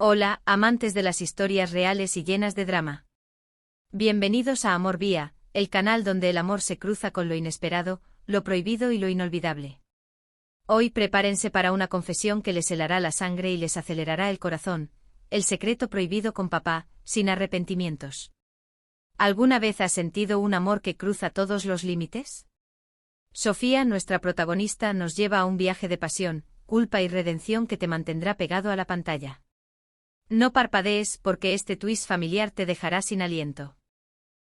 Hola, amantes de las historias reales y llenas de drama. Bienvenidos a Amor Vía, el canal donde el amor se cruza con lo inesperado, lo prohibido y lo inolvidable. Hoy prepárense para una confesión que les helará la sangre y les acelerará el corazón, el secreto prohibido con papá, sin arrepentimientos. ¿Alguna vez has sentido un amor que cruza todos los límites? Sofía, nuestra protagonista, nos lleva a un viaje de pasión, culpa y redención que te mantendrá pegado a la pantalla. No parpadees porque este twist familiar te dejará sin aliento.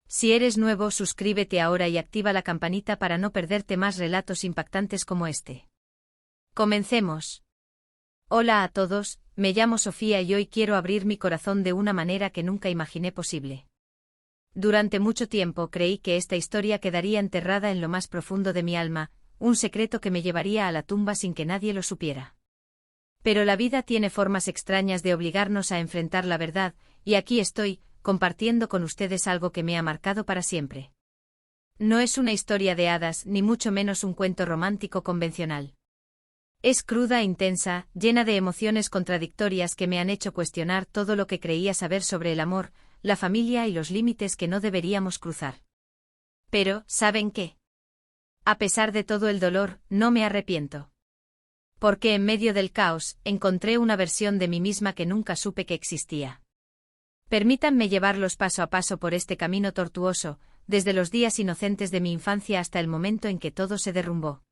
Si eres nuevo, suscríbete ahora y activa la campanita para no perderte más relatos impactantes como este. Comencemos. Hola a todos, me llamo Sofía y hoy quiero abrir mi corazón de una manera que nunca imaginé posible. Durante mucho tiempo creí que esta historia quedaría enterrada en lo más profundo de mi alma, un secreto que me llevaría a la tumba sin que nadie lo supiera. Pero la vida tiene formas extrañas de obligarnos a enfrentar la verdad, y aquí estoy, compartiendo con ustedes algo que me ha marcado para siempre. No es una historia de hadas, ni mucho menos un cuento romántico convencional. Es cruda e intensa, llena de emociones contradictorias que me han hecho cuestionar todo lo que creía saber sobre el amor, la familia y los límites que no deberíamos cruzar. Pero, ¿saben qué? A pesar de todo el dolor, no me arrepiento. Porque en medio del caos, encontré una versión de mí misma que nunca supe que existía. Permítanme llevarlos paso a paso por este camino tortuoso, desde los días inocentes de mi infancia hasta el momento en que todo se derrumbó.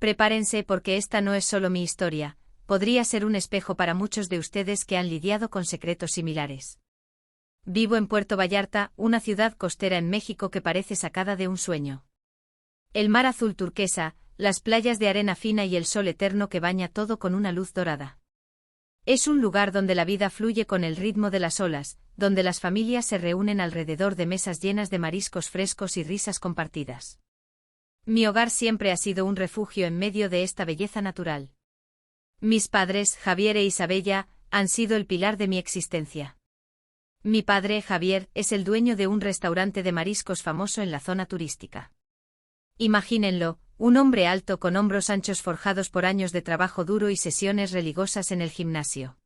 Prepárense porque esta no es solo mi historia, podría ser un espejo para muchos de ustedes que han lidiado con secretos similares. Vivo en Puerto Vallarta, una ciudad costera en México que parece sacada de un sueño. El mar azul turquesa, las playas de arena fina y el sol eterno que baña todo con una luz dorada. Es un lugar donde la vida fluye con el ritmo de las olas, donde las familias se reúnen alrededor de mesas llenas de mariscos frescos y risas compartidas. Mi hogar siempre ha sido un refugio en medio de esta belleza natural. Mis padres, Javier e Isabella, han sido el pilar de mi existencia. Mi padre, Javier, es el dueño de un restaurante de mariscos famoso en la zona turística. Imagínenlo, un hombre alto con hombros anchos forjados por años de trabajo duro y sesiones religiosas en el gimnasio.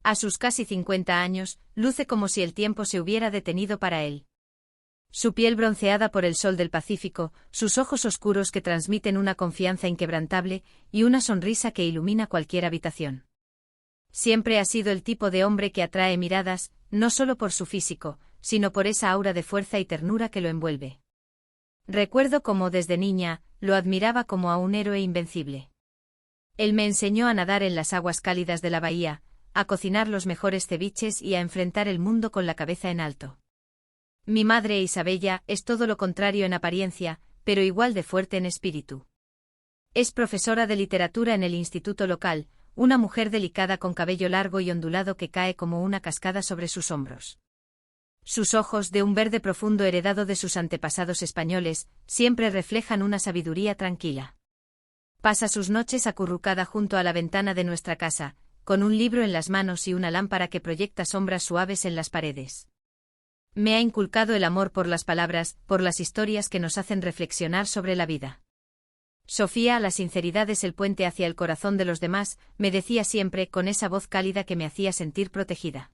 A sus casi 50 años, luce como si el tiempo se hubiera detenido para él. Su piel bronceada por el sol del Pacífico, sus ojos oscuros que transmiten una confianza inquebrantable, y una sonrisa que ilumina cualquier habitación. Siempre ha sido el tipo de hombre que atrae miradas, no solo por su físico, sino por esa aura de fuerza y ternura que lo envuelve. Recuerdo cómo desde niña, lo admiraba como a un héroe invencible. Él me enseñó a nadar en las aguas cálidas de la bahía, a cocinar los mejores ceviches y a enfrentar el mundo con la cabeza en alto. Mi madre Isabella es todo lo contrario en apariencia, pero igual de fuerte en espíritu. Es profesora de literatura en el instituto local, una mujer delicada con cabello largo y ondulado que cae como una cascada sobre sus hombros. Sus ojos, de un verde profundo heredado de sus antepasados españoles, siempre reflejan una sabiduría tranquila. Pasa sus noches acurrucada junto a la ventana de nuestra casa, con un libro en las manos y una lámpara que proyecta sombras suaves en las paredes. Me ha inculcado el amor por las palabras, por las historias que nos hacen reflexionar sobre la vida. Sofía, la sinceridad es el puente hacia el corazón de los demás, me decía siempre con esa voz cálida que me hacía sentir protegida.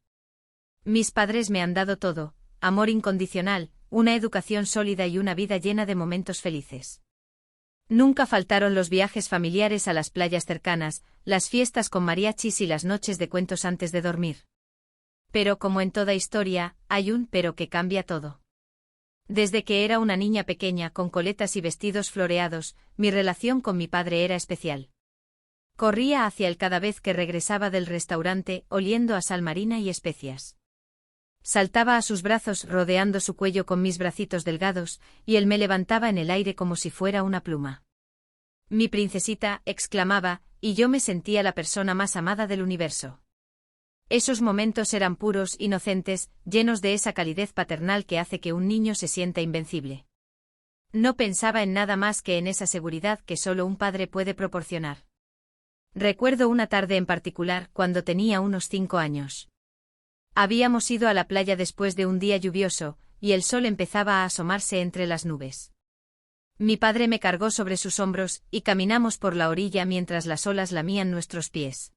Mis padres me han dado todo, amor incondicional, una educación sólida y una vida llena de momentos felices. Nunca faltaron los viajes familiares a las playas cercanas, las fiestas con mariachis y las noches de cuentos antes de dormir. Pero como en toda historia, hay un pero que cambia todo. Desde que era una niña pequeña con coletas y vestidos floreados, mi relación con mi padre era especial. Corría hacia él cada vez que regresaba del restaurante, oliendo a sal marina y especias. Saltaba a sus brazos rodeando su cuello con mis bracitos delgados, y él me levantaba en el aire como si fuera una pluma. Mi princesita, exclamaba, y yo me sentía la persona más amada del universo. Esos momentos eran puros, inocentes, llenos de esa calidez paternal que hace que un niño se sienta invencible. No pensaba en nada más que en esa seguridad que solo un padre puede proporcionar. Recuerdo una tarde en particular, cuando tenía unos 5 años. Habíamos ido a la playa después de un día lluvioso, y el sol empezaba a asomarse entre las nubes. Mi padre me cargó sobre sus hombros, y caminamos por la orilla mientras las olas lamían nuestros pies.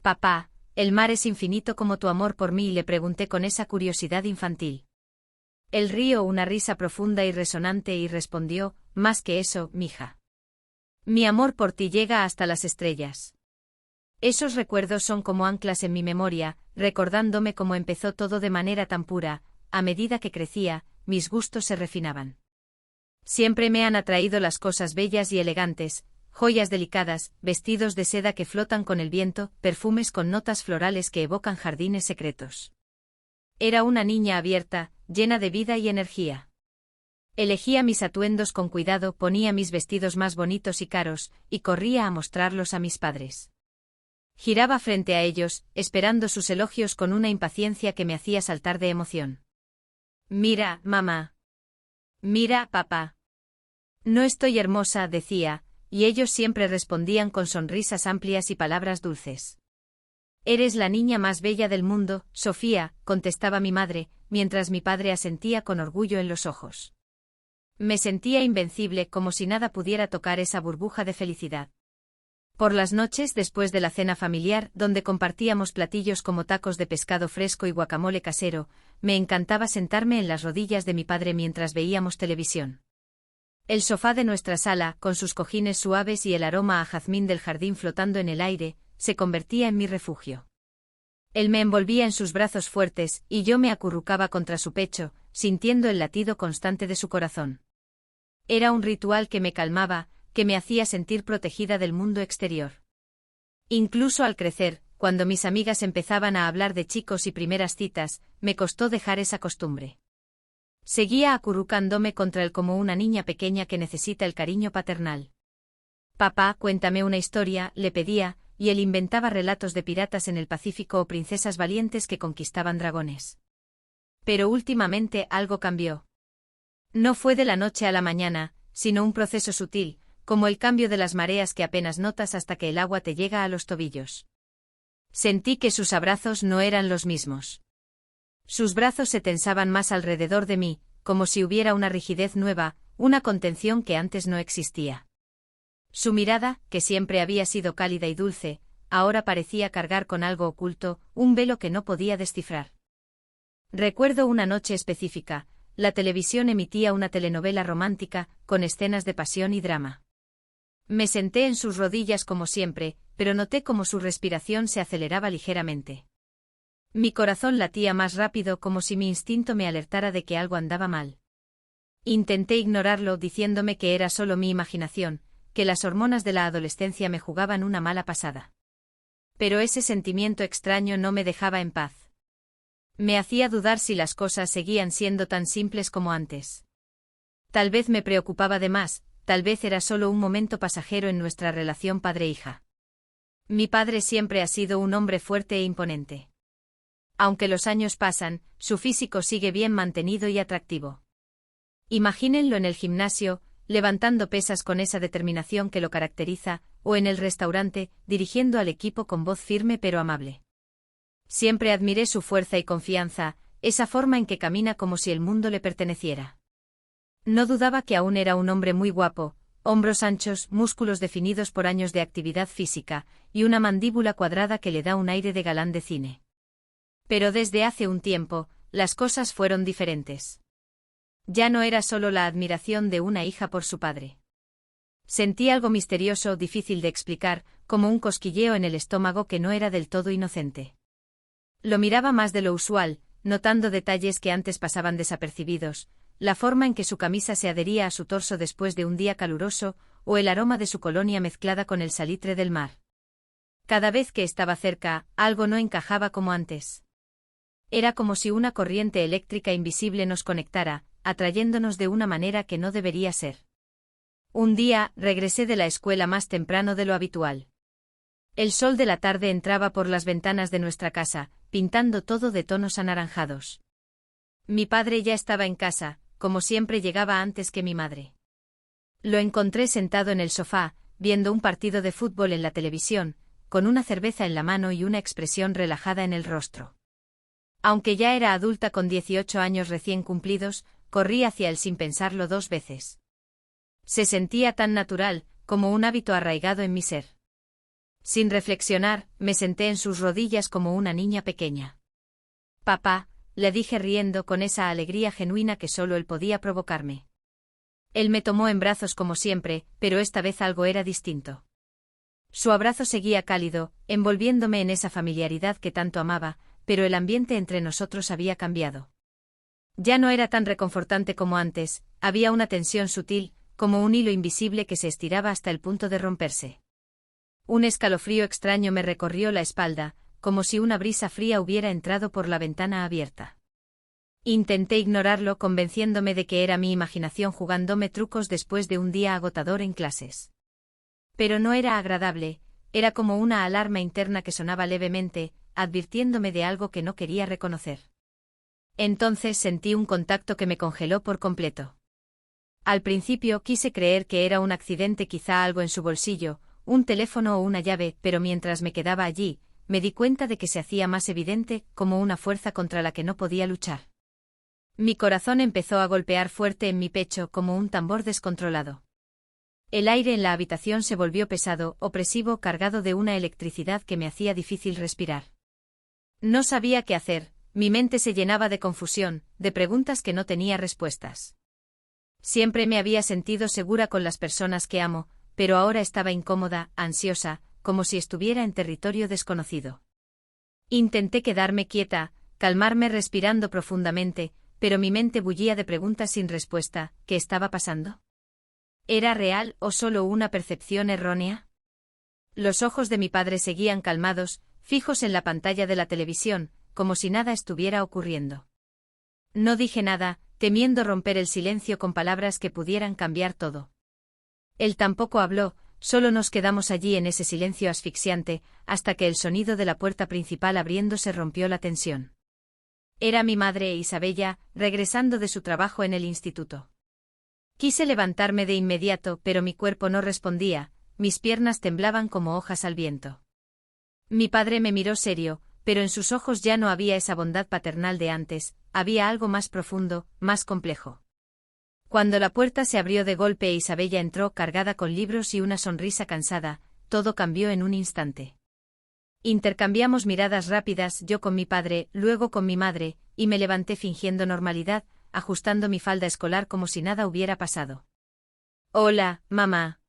Papá, ¿El mar es infinito como tu amor por mí? Le pregunté con esa curiosidad infantil. Él rió una risa profunda y resonante y respondió, más que eso, mija. Mi amor por ti llega hasta las estrellas. Esos recuerdos son como anclas en mi memoria, recordándome cómo empezó todo de manera tan pura. A medida que crecía, mis gustos se refinaban. Siempre me han atraído las cosas bellas y elegantes, joyas delicadas, vestidos de seda que flotan con el viento, perfumes con notas florales que evocan jardines secretos. Era una niña abierta, llena de vida y energía. Elegía mis atuendos con cuidado, ponía mis vestidos más bonitos y caros, y corría a mostrarlos a mis padres. Giraba frente a ellos, esperando sus elogios con una impaciencia que me hacía saltar de emoción. Mira, mamá. Mira, papá. No estoy hermosa, decía, y ellos siempre respondían con sonrisas amplias y palabras dulces. Eres la niña más bella del mundo, Sofía, contestaba mi madre, mientras mi padre asentía con orgullo en los ojos. Me sentía invencible, como si nada pudiera tocar esa burbuja de felicidad. Por las noches, después de la cena familiar, donde compartíamos platillos como tacos de pescado fresco y guacamole casero, me encantaba sentarme en las rodillas de mi padre mientras veíamos televisión. El sofá de nuestra sala, con sus cojines suaves y el aroma a jazmín del jardín flotando en el aire, se convertía en mi refugio. Él me envolvía en sus brazos fuertes, y yo me acurrucaba contra su pecho, sintiendo el latido constante de su corazón. Era un ritual que me calmaba, que me hacía sentir protegida del mundo exterior. Incluso al crecer, cuando mis amigas empezaban a hablar de chicos y primeras citas, me costó dejar esa costumbre. Seguía acurrucándome contra él como una niña pequeña que necesita el cariño paternal. Papá, cuéntame una historia, le pedía, y él inventaba relatos de piratas en el Pacífico o princesas valientes que conquistaban dragones. Pero últimamente algo cambió. No fue de la noche a la mañana, sino un proceso sutil, como el cambio de las mareas que apenas notas hasta que el agua te llega a los tobillos. Sentí que sus abrazos no eran los mismos. Sus brazos se tensaban más alrededor de mí, como si hubiera una rigidez nueva, una contención que antes no existía. Su mirada, que siempre había sido cálida y dulce, ahora parecía cargar con algo oculto, un velo que no podía descifrar. Recuerdo una noche específica, la televisión emitía una telenovela romántica, con escenas de pasión y drama. Me senté en sus rodillas como siempre, pero noté cómo su respiración se aceleraba ligeramente. Mi corazón latía más rápido como si mi instinto me alertara de que algo andaba mal. Intenté ignorarlo diciéndome que era solo mi imaginación, que las hormonas de la adolescencia me jugaban una mala pasada. Pero ese sentimiento extraño no me dejaba en paz. Me hacía dudar si las cosas seguían siendo tan simples como antes. Tal vez me preocupaba de más, tal vez era solo un momento pasajero en nuestra relación padre-hija. Mi padre siempre ha sido un hombre fuerte e imponente. Aunque los años pasan, su físico sigue bien mantenido y atractivo. Imagínenlo en el gimnasio, levantando pesas con esa determinación que lo caracteriza, o en el restaurante, dirigiendo al equipo con voz firme pero amable. Siempre admiré su fuerza y confianza, esa forma en que camina como si el mundo le perteneciera. No dudaba que aún era un hombre muy guapo, hombros anchos, músculos definidos por años de actividad física, y una mandíbula cuadrada que le da un aire de galán de cine. Pero desde hace un tiempo, las cosas fueron diferentes. Ya no era solo la admiración de una hija por su padre. Sentí algo misterioso, difícil de explicar, como un cosquilleo en el estómago que no era del todo inocente. Lo miraba más de lo usual, notando detalles que antes pasaban desapercibidos, la forma en que su camisa se adhería a su torso después de un día caluroso, o el aroma de su colonia mezclada con el salitre del mar. Cada vez que estaba cerca, algo no encajaba como antes. Era como si una corriente eléctrica invisible nos conectara, atrayéndonos de una manera que no debería ser. Un día, regresé de la escuela más temprano de lo habitual. El sol de la tarde entraba por las ventanas de nuestra casa, pintando todo de tonos anaranjados. Mi padre ya estaba en casa, como siempre llegaba antes que mi madre. Lo encontré sentado en el sofá, viendo un partido de fútbol en la televisión, con una cerveza en la mano y una expresión relajada en el rostro. Aunque ya era adulta con 18 años recién cumplidos, corrí hacia él sin pensarlo dos veces. Se sentía tan natural, como un hábito arraigado en mi ser. Sin reflexionar, me senté en sus rodillas como una niña pequeña. Papá, le dije riendo con esa alegría genuina que solo él podía provocarme. Él me tomó en brazos como siempre, pero esta vez algo era distinto. Su abrazo seguía cálido, envolviéndome en esa familiaridad que tanto amaba, pero el ambiente entre nosotros había cambiado. Ya no era tan reconfortante como antes, había una tensión sutil, como un hilo invisible que se estiraba hasta el punto de romperse. Un escalofrío extraño me recorrió la espalda, como si una brisa fría hubiera entrado por la ventana abierta. Intenté ignorarlo convenciéndome de que era mi imaginación jugándome trucos después de un día agotador en clases. Pero no era agradable, era como una alarma interna que sonaba levemente, advirtiéndome de algo que no quería reconocer. Entonces sentí un contacto que me congeló por completo. Al principio quise creer que era un accidente, quizá algo en su bolsillo, un teléfono o una llave, pero mientras me quedaba allí, me di cuenta de que se hacía más evidente, como una fuerza contra la que no podía luchar. Mi corazón empezó a golpear fuerte en mi pecho como un tambor descontrolado. El aire en la habitación se volvió pesado, opresivo, cargado de una electricidad que me hacía difícil respirar. No sabía qué hacer, mi mente se llenaba de confusión, de preguntas que no tenía respuestas. Siempre me había sentido segura con las personas que amo, pero ahora estaba incómoda, ansiosa, como si estuviera en territorio desconocido. Intenté quedarme quieta, calmarme respirando profundamente, pero mi mente bullía de preguntas sin respuesta. ¿Qué estaba pasando? ¿Era real o solo una percepción errónea? Los ojos de mi padre seguían calmados, fijos en la pantalla de la televisión, como si nada estuviera ocurriendo. No dije nada, temiendo romper el silencio con palabras que pudieran cambiar todo. Él tampoco habló, solo nos quedamos allí en ese silencio asfixiante, hasta que el sonido de la puerta principal abriéndose rompió la tensión. Era mi madre Isabella, regresando de su trabajo en el instituto. Quise levantarme de inmediato, pero mi cuerpo no respondía, mis piernas temblaban como hojas al viento. Mi padre me miró serio, pero en sus ojos ya no había esa bondad paternal de antes, había algo más profundo, más complejo. Cuando la puerta se abrió de golpe e Isabella entró cargada con libros y una sonrisa cansada, todo cambió en un instante. Intercambiamos miradas rápidas, yo con mi padre, luego con mi madre, y me levanté fingiendo normalidad, ajustando mi falda escolar como si nada hubiera pasado. «Hola, mamá».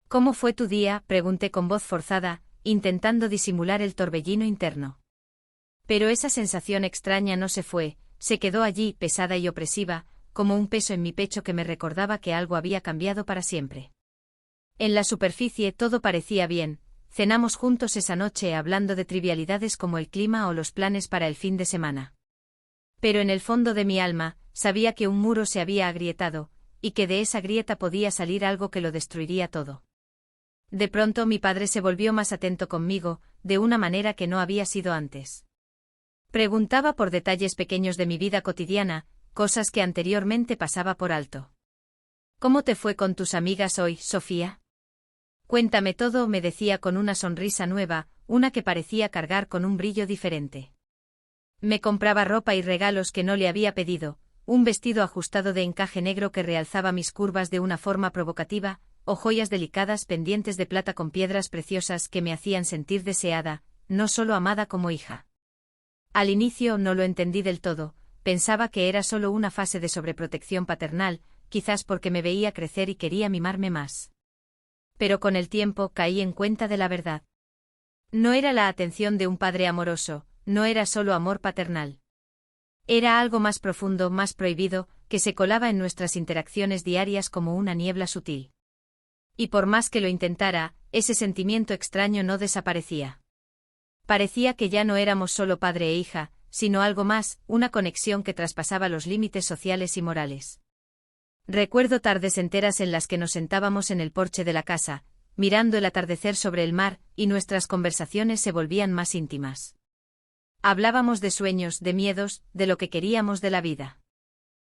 «¿Cómo fue tu día?», pregunté con voz forzada, intentando disimular el torbellino interno. Pero esa sensación extraña no se fue, se quedó allí, pesada y opresiva, como un peso en mi pecho que me recordaba que algo había cambiado para siempre. En la superficie todo parecía bien, cenamos juntos esa noche hablando de trivialidades como el clima o los planes para el fin de semana. Pero en el fondo de mi alma, sabía que un muro se había agrietado, y que de esa grieta podía salir algo que lo destruiría todo. De pronto mi padre se volvió más atento conmigo, de una manera que no había sido antes. Preguntaba por detalles pequeños de mi vida cotidiana, cosas que anteriormente pasaba por alto. «¿Cómo te fue con tus amigas hoy, Sofía? Cuéntame todo», me decía con una sonrisa nueva, una que parecía cargar con un brillo diferente. Me compraba ropa y regalos que no le había pedido, un vestido ajustado de encaje negro que realzaba mis curvas de una forma provocativa, o joyas delicadas pendientes de plata con piedras preciosas que me hacían sentir deseada, no solo amada como hija. Al inicio no lo entendí del todo, pensaba que era solo una fase de sobreprotección paternal, quizás porque me veía crecer y quería mimarme más. Pero con el tiempo caí en cuenta de la verdad. No era la atención de un padre amoroso, no era solo amor paternal. Era algo más profundo, más prohibido, que se colaba en nuestras interacciones diarias como una niebla sutil. Y por más que lo intentara, ese sentimiento extraño no desaparecía. Parecía que ya no éramos solo padre e hija, sino algo más, una conexión que traspasaba los límites sociales y morales. Recuerdo tardes enteras en las que nos sentábamos en el porche de la casa, mirando el atardecer sobre el mar, y nuestras conversaciones se volvían más íntimas. Hablábamos de sueños, de miedos, de lo que queríamos de la vida.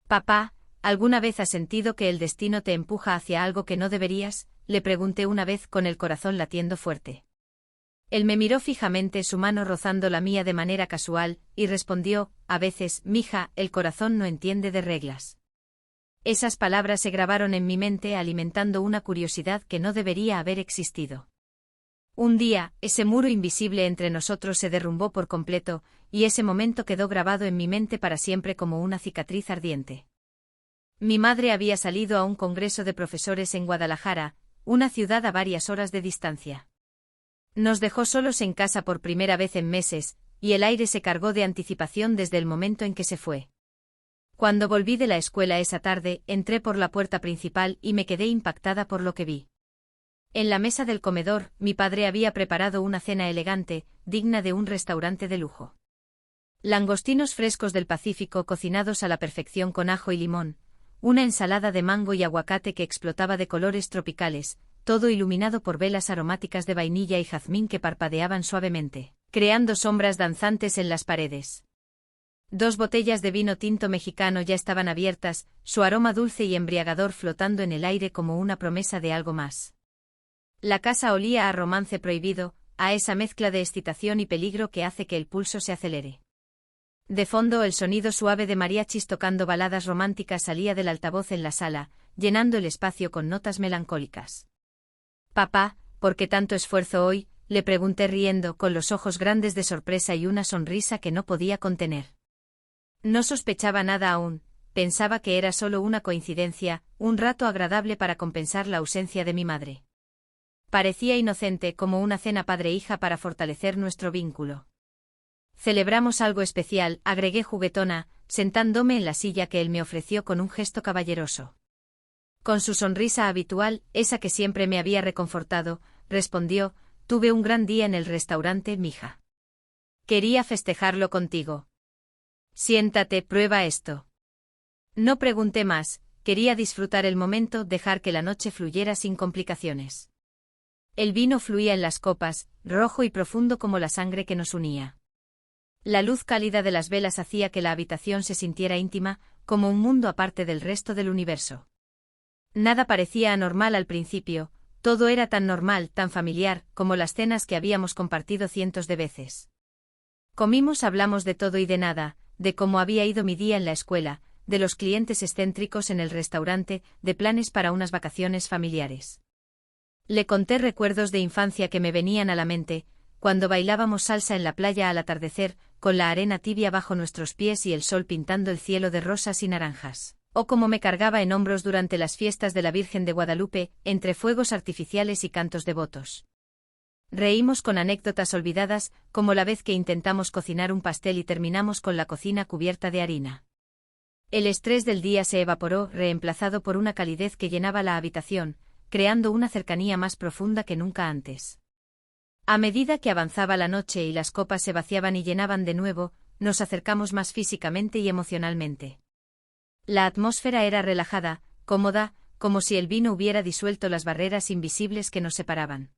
«Papá, ¿alguna vez has sentido que el destino te empuja hacia algo que no deberías?», le pregunté una vez con el corazón latiendo fuerte. Él me miró fijamente, su mano rozando la mía de manera casual, y respondió: «A veces, mija, el corazón no entiende de reglas». Esas palabras se grabaron en mi mente alimentando una curiosidad que no debería haber existido. Un día, ese muro invisible entre nosotros se derrumbó por completo, y ese momento quedó grabado en mi mente para siempre como una cicatriz ardiente. Mi madre había salido a un congreso de profesores en Guadalajara, una ciudad a varias horas de distancia. Nos dejó solos en casa por primera vez en meses, y el aire se cargó de anticipación desde el momento en que se fue. Cuando volví de la escuela esa tarde, entré por la puerta principal y me quedé impactada por lo que vi. En la mesa del comedor, mi padre había preparado una cena elegante, digna de un restaurante de lujo. Langostinos frescos del Pacífico cocinados a la perfección con ajo y limón, una ensalada de mango y aguacate que explotaba de colores tropicales, todo iluminado por velas aromáticas de vainilla y jazmín que parpadeaban suavemente, creando sombras danzantes en las paredes. 2 botellas de vino tinto mexicano ya estaban abiertas, su aroma dulce y embriagador flotando en el aire como una promesa de algo más. La casa olía a romance prohibido, a esa mezcla de excitación y peligro que hace que el pulso se acelere. De fondo el sonido suave de mariachis tocando baladas románticas salía del altavoz en la sala, llenando el espacio con notas melancólicas. «Papá, ¿por qué tanto esfuerzo hoy?», le pregunté riendo, con los ojos grandes de sorpresa y una sonrisa que no podía contener. No sospechaba nada aún, pensaba que era solo una coincidencia, un rato agradable para compensar la ausencia de mi madre. Parecía inocente, como una cena padre-hija para fortalecer nuestro vínculo. «Celebramos algo especial», agregué juguetona, sentándome en la silla que él me ofreció con un gesto caballeroso. Con su sonrisa habitual, esa que siempre me había reconfortado, respondió: «Tuve un gran día en el restaurante, mija. Quería festejarlo contigo. Siéntate, prueba esto». No pregunté más, quería disfrutar el momento, dejar que la noche fluyera sin complicaciones. El vino fluía en las copas, rojo y profundo como la sangre que nos unía. La luz cálida de las velas hacía que la habitación se sintiera íntima, como un mundo aparte del resto del universo. Nada parecía anormal al principio, todo era tan normal, tan familiar, como las cenas que habíamos compartido cientos de veces. Comimos, hablamos de todo y de nada, de cómo había ido mi día en la escuela, de los clientes excéntricos en el restaurante, de planes para unas vacaciones familiares. Le conté recuerdos de infancia que me venían a la mente, cuando bailábamos salsa en la playa al atardecer, con la arena tibia bajo nuestros pies y el sol pintando el cielo de rosas y naranjas. O cómo me cargaba en hombros durante las fiestas de la Virgen de Guadalupe, entre fuegos artificiales y cantos devotos. Reímos con anécdotas olvidadas, como la vez que intentamos cocinar un pastel y terminamos con la cocina cubierta de harina. El estrés del día se evaporó, reemplazado por una calidez que llenaba la habitación, creando una cercanía más profunda que nunca antes. A medida que avanzaba la noche y las copas se vaciaban y llenaban de nuevo, nos acercamos más físicamente y emocionalmente. La atmósfera era relajada, cómoda, como si el vino hubiera disuelto las barreras invisibles que nos separaban.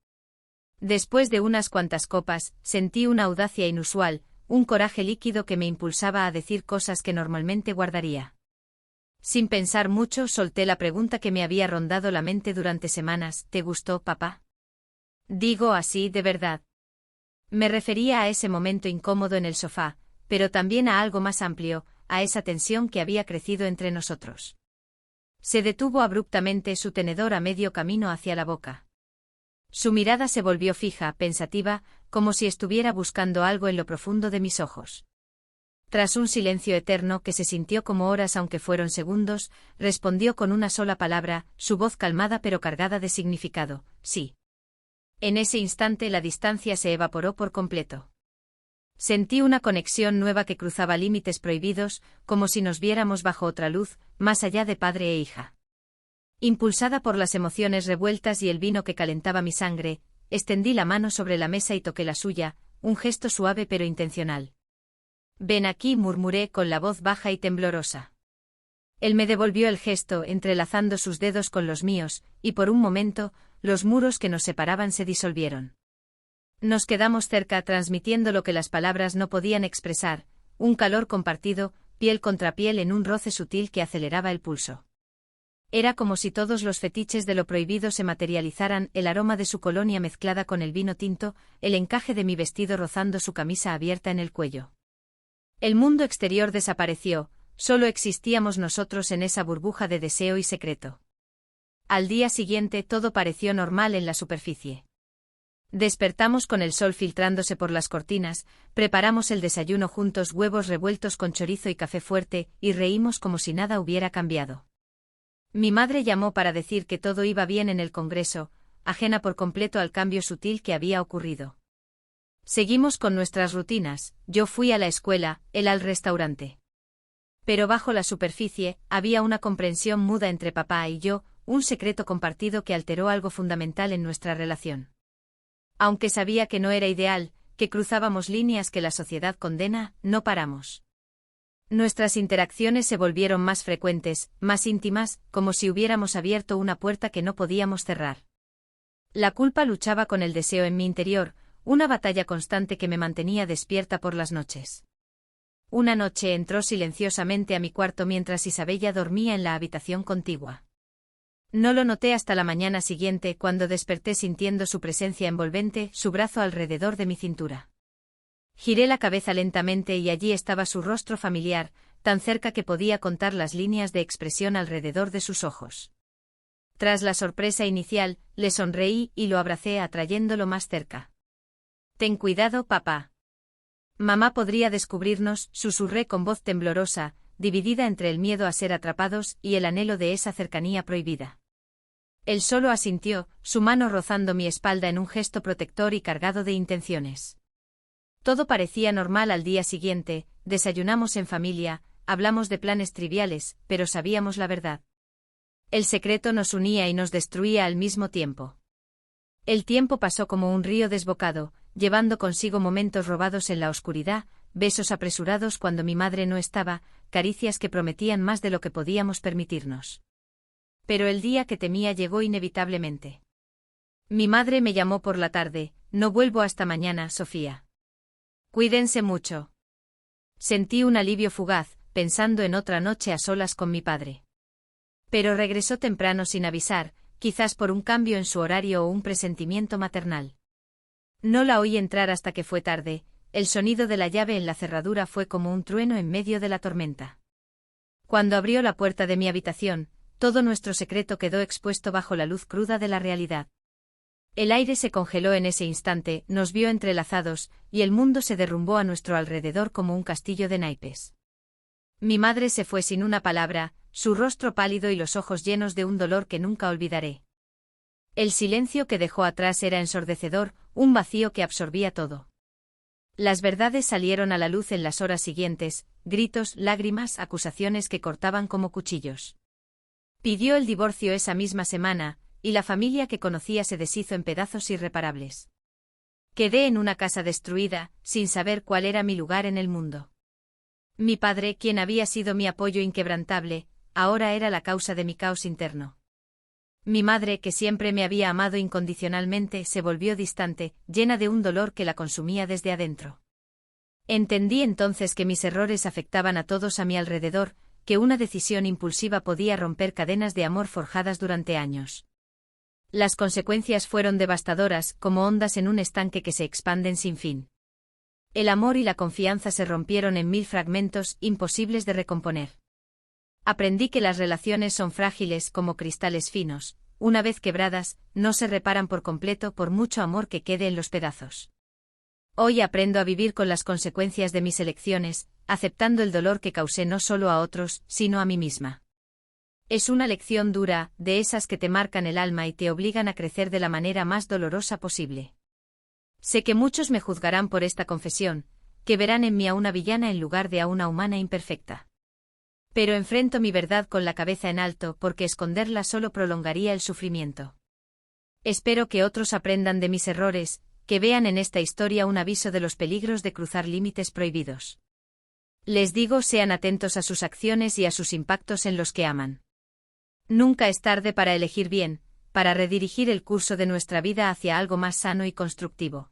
Después de unas cuantas copas, sentí una audacia inusual, un coraje líquido que me impulsaba a decir cosas que normalmente guardaría. Sin pensar mucho, solté la pregunta que me había rondado la mente durante semanas: «¿Te gustó, papá?». Digo así, de verdad. Me refería a ese momento incómodo en el sofá, pero también a algo más amplio, a esa tensión que había crecido entre nosotros. Se detuvo abruptamente, su tenedor a medio camino hacia la boca. Su mirada se volvió fija, pensativa, como si estuviera buscando algo en lo profundo de mis ojos. Tras un silencio eterno que se sintió como horas aunque fueron segundos, respondió con una sola palabra, su voz calmada pero cargada de significado: «Sí». En ese instante la distancia se evaporó por completo. Sentí una conexión nueva que cruzaba límites prohibidos, como si nos viéramos bajo otra luz, más allá de padre e hija. Impulsada por las emociones revueltas y el vino que calentaba mi sangre, extendí la mano sobre la mesa y toqué la suya, un gesto suave pero intencional. «Ven aquí», murmuré con la voz baja y temblorosa. Él me devolvió el gesto, entrelazando sus dedos con los míos, y por un momento, los muros que nos separaban se disolvieron. Nos quedamos cerca, transmitiendo lo que las palabras no podían expresar, un calor compartido, piel contra piel en un roce sutil que aceleraba el pulso. Era como si todos los fetiches de lo prohibido se materializaran, el aroma de su colonia mezclada con el vino tinto, el encaje de mi vestido rozando su camisa abierta en el cuello. El mundo exterior desapareció, solo existíamos nosotros en esa burbuja de deseo y secreto. Al día siguiente todo pareció normal en la superficie. Despertamos con el sol filtrándose por las cortinas, preparamos el desayuno juntos, huevos revueltos con chorizo y café fuerte, y reímos como si nada hubiera cambiado. Mi madre llamó para decir que todo iba bien en el Congreso, ajena por completo al cambio sutil que había ocurrido. Seguimos con nuestras rutinas, yo fui a la escuela, él al restaurante. Pero bajo la superficie, había una comprensión muda entre papá y yo, un secreto compartido que alteró algo fundamental en nuestra relación. Aunque sabía que no era ideal, que cruzábamos líneas que la sociedad condena, no paramos. Nuestras interacciones se volvieron más frecuentes, más íntimas, como si hubiéramos abierto una puerta que no podíamos cerrar. La culpa luchaba con el deseo en mi interior, una batalla constante que me mantenía despierta por las noches. Una noche entró silenciosamente a mi cuarto mientras Isabella dormía en la habitación contigua. No lo noté hasta la mañana siguiente, cuando desperté sintiendo su presencia envolvente, su brazo alrededor de mi cintura. Giré la cabeza lentamente y allí estaba su rostro familiar, tan cerca que podía contar las líneas de expresión alrededor de sus ojos. Tras la sorpresa inicial, le sonreí y lo abracé atrayéndolo más cerca. «Ten cuidado, papá. Mamá podría descubrirnos», susurré con voz temblorosa, dividida entre el miedo a ser atrapados y el anhelo de esa cercanía prohibida. Él solo asintió, su mano rozando mi espalda en un gesto protector y cargado de intenciones. Todo parecía normal al día siguiente, desayunamos en familia, hablamos de planes triviales, pero sabíamos la verdad. El secreto nos unía y nos destruía al mismo tiempo. El tiempo pasó como un río desbocado, llevando consigo momentos robados en la oscuridad, besos apresurados cuando mi madre no estaba, caricias que prometían más de lo que podíamos permitirnos. Pero el día que temía llegó inevitablemente. Mi madre me llamó por la tarde: «No vuelvo hasta mañana, Sofía. Cuídense mucho». Sentí un alivio fugaz, pensando en otra noche a solas con mi padre. Pero regresó temprano sin avisar, quizás por un cambio en su horario o un presentimiento maternal. No la oí entrar hasta que fue tarde, el sonido de la llave en la cerradura fue como un trueno en medio de la tormenta. Cuando abrió la puerta de mi habitación, todo nuestro secreto quedó expuesto bajo la luz cruda de la realidad. El aire se congeló en ese instante, nos vio entrelazados, y el mundo se derrumbó a nuestro alrededor como un castillo de naipes. Mi madre se fue sin una palabra, su rostro pálido y los ojos llenos de un dolor que nunca olvidaré. El silencio que dejó atrás era ensordecedor, un vacío que absorbía todo. Las verdades salieron a la luz en las horas siguientes, gritos, lágrimas, acusaciones que cortaban como cuchillos. Pidió el divorcio esa misma semana, y la familia que conocía se deshizo en pedazos irreparables. Quedé en una casa destruida, sin saber cuál era mi lugar en el mundo. Mi padre, quien había sido mi apoyo inquebrantable, ahora era la causa de mi caos interno. Mi madre, que siempre me había amado incondicionalmente, se volvió distante, llena de un dolor que la consumía desde adentro. Entendí entonces que mis errores afectaban a todos a mi alrededor, que una decisión impulsiva podía romper cadenas de amor forjadas durante años. Las consecuencias fueron devastadoras, como ondas en un estanque que se expanden sin fin. El amor y la confianza se rompieron en 1000 fragmentos, imposibles de recomponer. Aprendí que las relaciones son frágiles como cristales finos, una vez quebradas, no se reparan por completo por mucho amor que quede en los pedazos. Hoy aprendo a vivir con las consecuencias de mis elecciones, aceptando el dolor que causé no solo a otros, sino a mí misma. Es una lección dura, de esas que te marcan el alma y te obligan a crecer de la manera más dolorosa posible. Sé que muchos me juzgarán por esta confesión, que verán en mí a una villana en lugar de a una humana imperfecta. Pero enfrento mi verdad con la cabeza en alto, porque esconderla solo prolongaría el sufrimiento. Espero que otros aprendan de mis errores, que vean en esta historia un aviso de los peligros de cruzar límites prohibidos. Les digo, sean atentos a sus acciones y a sus impactos en los que aman. Nunca es tarde para elegir bien, para redirigir el curso de nuestra vida hacia algo más sano y constructivo.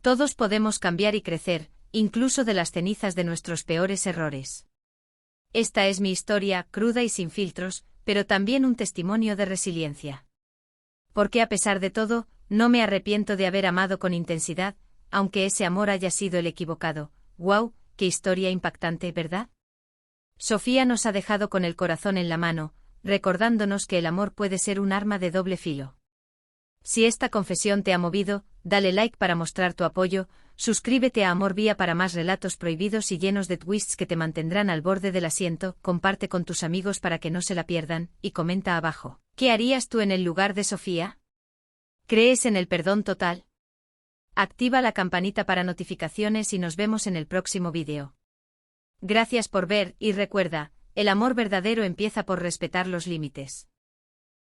Todos podemos cambiar y crecer, incluso de las cenizas de nuestros peores errores. Esta es mi historia, cruda y sin filtros, pero también un testimonio de resiliencia. Porque a pesar de todo, no me arrepiento de haber amado con intensidad, aunque ese amor haya sido el equivocado. ¡Guau! ¡Qué historia impactante!, ¿verdad? Sofía nos ha dejado con el corazón en la mano, recordándonos que el amor puede ser un arma de doble filo. Si esta confesión te ha movido, dale like para mostrar tu apoyo, suscríbete a Amor Vía para más relatos prohibidos y llenos de twists que te mantendrán al borde del asiento, comparte con tus amigos para que no se la pierdan, y comenta abajo. ¿Qué harías tú en el lugar de Sofía? ¿Crees en el perdón total? Activa la campanita para notificaciones y nos vemos en el próximo vídeo. Gracias por ver y recuerda, el amor verdadero empieza por respetar los límites.